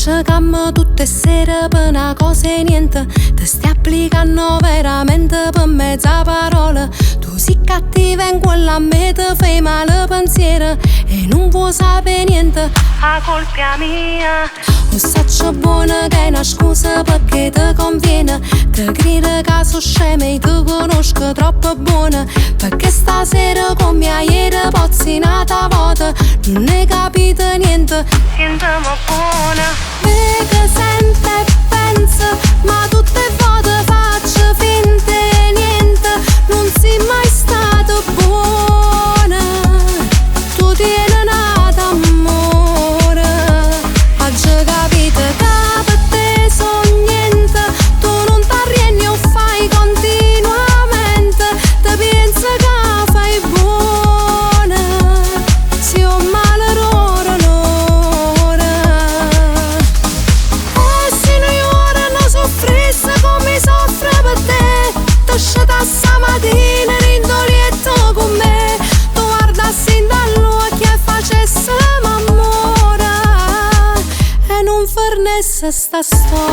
cercammo tutte sere per una cosa e niente. Ti stai applicando veramente per mezza parola. Tu sei cattiva in quella me te fai male pensiero e non vuoi sapere niente. A colpa mia lo saccio buona che è una scusa perché ti conviene. Ti credi che sono scema e ti conosco troppo buona. Perché stasera come ieri pozzi nata volta non ne capito niente. Sentiamo buona. Vega, sente e pensa, ma tutte volte faccio finta e niente. Non sei mai stato buona. Tu tieni nata amore. Oggi capito che per te sono niente. Tu non t'arrieni o fai continuamente. Ti pensi che fai buona. Se ho male l'ora. E se noi ora non soffrisse come soffre per te. Ti sceta stamattina rindolietto con me. Tu guardassi dall'occhio e facesse l'amore e non fornesse sta storia.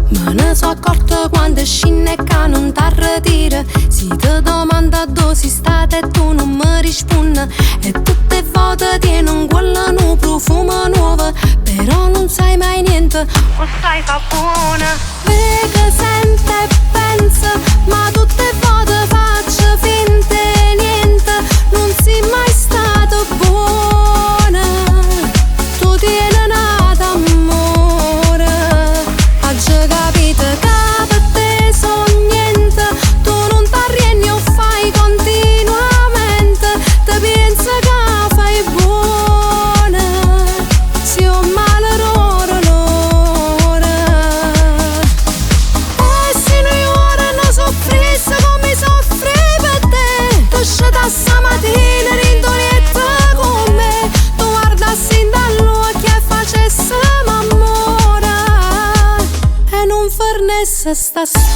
Me ne so accorto quando scende e che non t'arretira. Si ti domanda dove sei stata e tu non mi rispondi. E tutte volte tieni quello nu profumo nuovo, però non sai mai niente. O sai fa buona. Vega, sente e pensa, ma tutte volte faccio finta e niente. Non sei mai stato buona. Tu tieni nata amore. Oggi capito che per te sono niente. Tu non t'arrieni o fai continuamente. Ti pensi che fai buona. Se ho male l'ora. E se noi ora non soffrisse come soffri per te. Ti sceta stamattina rindolietta con me. Tu guardassi dall'occhio e facesse l'amore e non fornesse sta storia.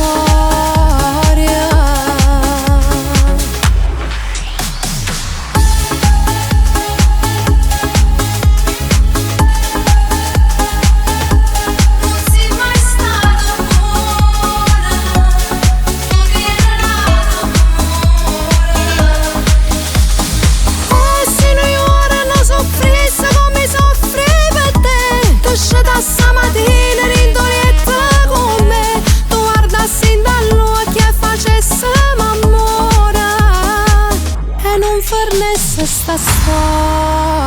Stamattina rindolietta con me. Tu guardassi dall'occhio e facesse l'amore e non fornesse sta storia.